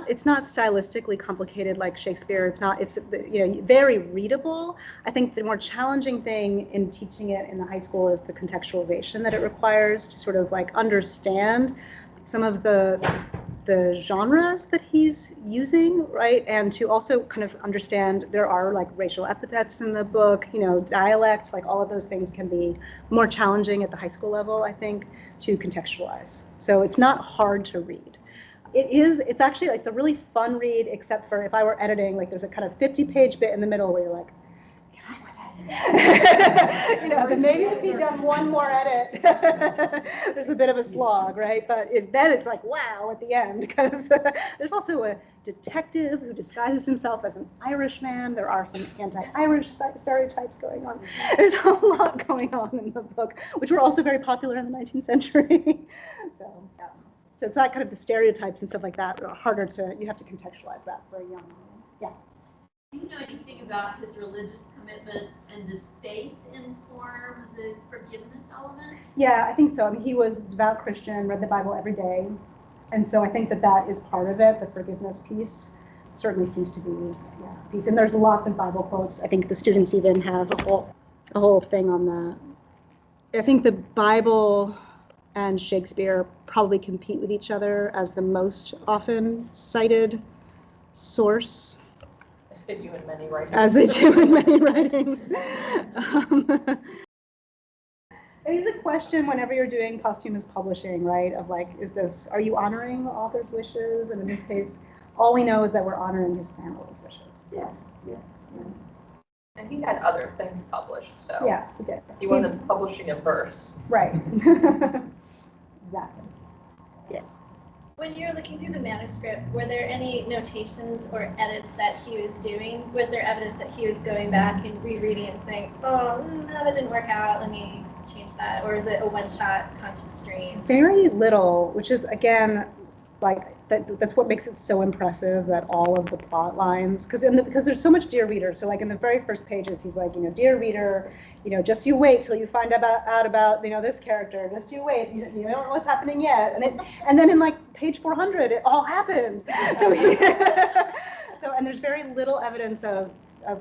It's not stylistically complicated like Shakespeare. It's very readable. I think the more challenging thing in teaching it in the high school is the contextualization that it requires to sort of like understand some of the genres that he's using, right? And to also kind of understand there are like racial epithets in the book, dialect, like all of those things can be more challenging at the high school level, I think, to contextualize. So it's not hard to read. It's actually, it's a really fun read, except for if I were editing, like there's a kind of 50-page bit in the middle where you're like, get on with it. But maybe if he'd done one more edit, there's a bit of a slog, right? But then it's like, wow, at the end, because there's also a detective who disguises himself as an Irish man. There are some anti-Irish stereotypes going on. There's a lot going on in the book, which were also very popular in the 19th century. So, yeah. So it's not kind of the stereotypes and stuff like that are harder you have to contextualize that for a young audience. Yeah. Do you know anything about his religious commitments, and does faith inform the forgiveness element? Yeah, I think so. I mean, he was a devout Christian, read the Bible every day. And so I think that is part of it. The forgiveness piece certainly seems to be a piece. And there's lots of Bible quotes. I think the students even have a whole thing on that. I think the Bible and Shakespeare probably compete with each other as the most often cited source. As they do in many writings. As they do in many writings. It is a question whenever you're doing posthumous publishing, right? Of like, are you honoring the author's wishes? And in this case, all we know is that we're honoring his family's wishes. Yes. Yeah. And he had other things published, so. Yeah, he did. He wasn't publishing a verse. Right. Exactly. Yes. When you were looking through the manuscript, were there any notations or edits that he was doing? Was there evidence that he was going back and rereading it and saying, oh, no, that didn't work out, let me change that? Or is it a one-shot conscious stream? Very little, which is, again, like, that's what makes it so impressive, that all of the plot lines, because there's so much Dear Reader. So like in the very first pages, he's like, Dear Reader, just you wait till you find out about, this character. Just you wait. You don't know what's happening yet. And then in like page 400, it all happens. So and there's very little evidence of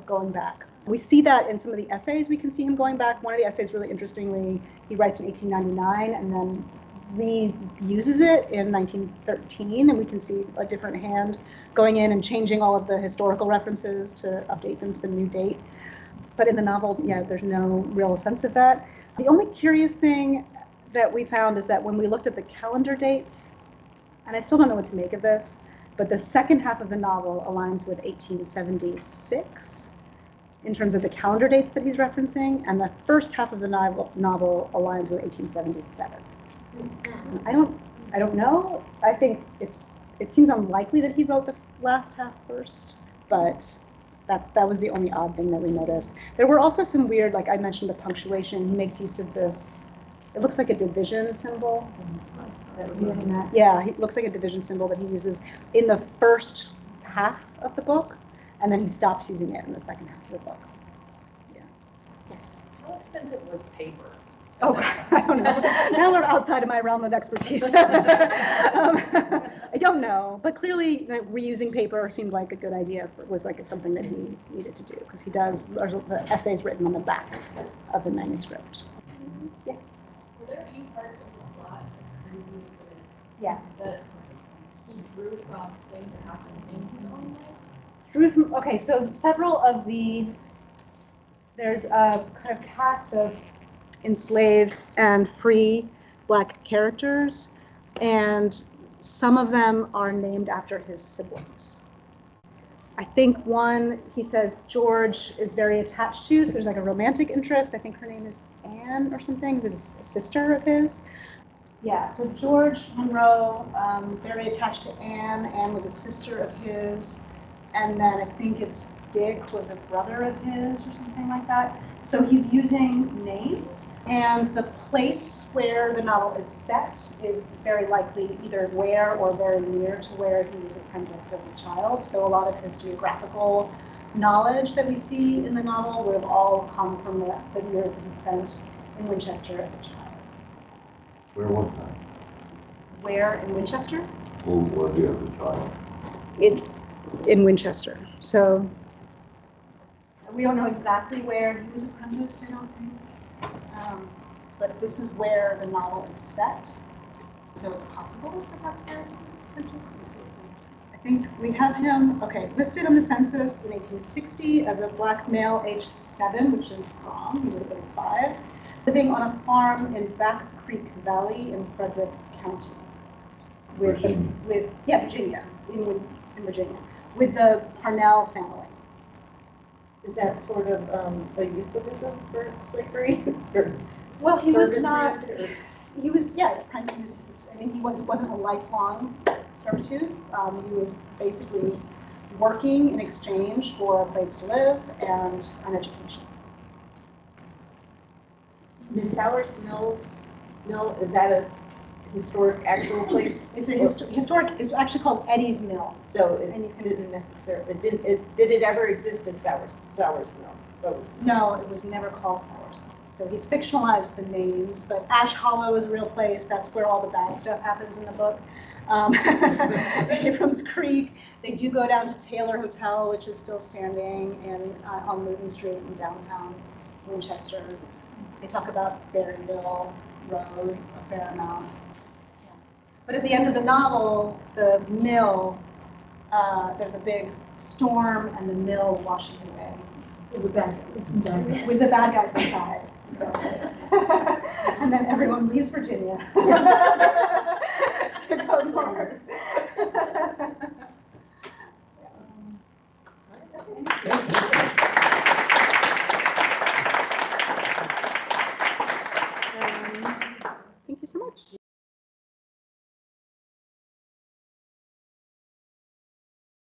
going back. We see that in some of the essays. We can see him going back. One of the essays, really interestingly, he writes in 1899 and then reuses it in 1913, and we can see a different hand going in and changing all of the historical references to update them to the new date. But in the novel, yeah, there's no real sense of that. The only curious thing that we found is that when we looked at the calendar dates, and I still don't know what to make of this, but the second half of the novel aligns with 1876 in terms of the calendar dates that he's referencing, and the first half of the novel aligns with 1877. I don't know. I think it seems unlikely that he wrote the last half first, but that was the only odd thing that we noticed. There were also some weird, like I mentioned, the punctuation. He makes use of this. It looks like a division symbol. Yeah, it looks like a division symbol that he uses in the first half of the book, and then he stops using it in the second half of the book. Yeah. Yes. How expensive was paper? Oh, I don't know. Now we're outside of my realm of expertise. I don't know, but clearly reusing paper seemed like a good idea. Was like something that he needed to do, because he does the essays written on the back of the manuscript. Yes. Were there any parts of the plot Yeah. that he drew from things that happened in his own life? Drew from, okay, so several of there's a kind of cast of enslaved and free Black characters, and some of them are named after his siblings. I think one, he says George is very attached to, so there's like a romantic interest. I think her name is Anne or something, who's a sister of his. Yeah, so George Monroe, very attached to Anne. Anne was a sister of his, and then I think it's Dick was a brother of his or something like that. So he's using names, and the place where the novel is set is very likely either where or very near to where he was apprenticed as a child. So a lot of his geographical knowledge that we see in the novel would have all come from the years that he spent in Winchester as a child. Where was that? Where in Winchester? Who was he as a child? In Winchester. So we don't know exactly where he was apprenticed, I don't think. But this is where the novel is set. So it's possible that that's where he was apprenticed. I think we have him, listed on the census in 1860 as a Black male age 7, which is wrong, he would have been 5, living on a farm in Back Creek Valley in Frederick County. Virginia. Virginia, in Virginia, with the Parnell family. Is that sort of a euphemism for slavery? Well, he was Servitude, not, or- he was, he wasn't a lifelong servitude. He was basically working in exchange for a place to live and an education. The Sowers Mill, is that a historic actual place? It's a historic, it's actually called Eddie's Mill. So it didn't necessarily, did it ever exist as Sowers Mill? So No, it was never called Sowers Mill. So he's fictionalized the names, but Ash Hollow is a real place. That's where all the bad stuff happens in the book. Abrams Creek. They do go down to Taylor Hotel, which is still standing on Loudon Street in downtown Winchester. They talk about Berryville Road a fair amount. Yeah. But at the end of the novel, the mill, there's a big storm and the mill washes away. With the bad guys inside. So. And then everyone leaves Virginia to go north. Thank you so much.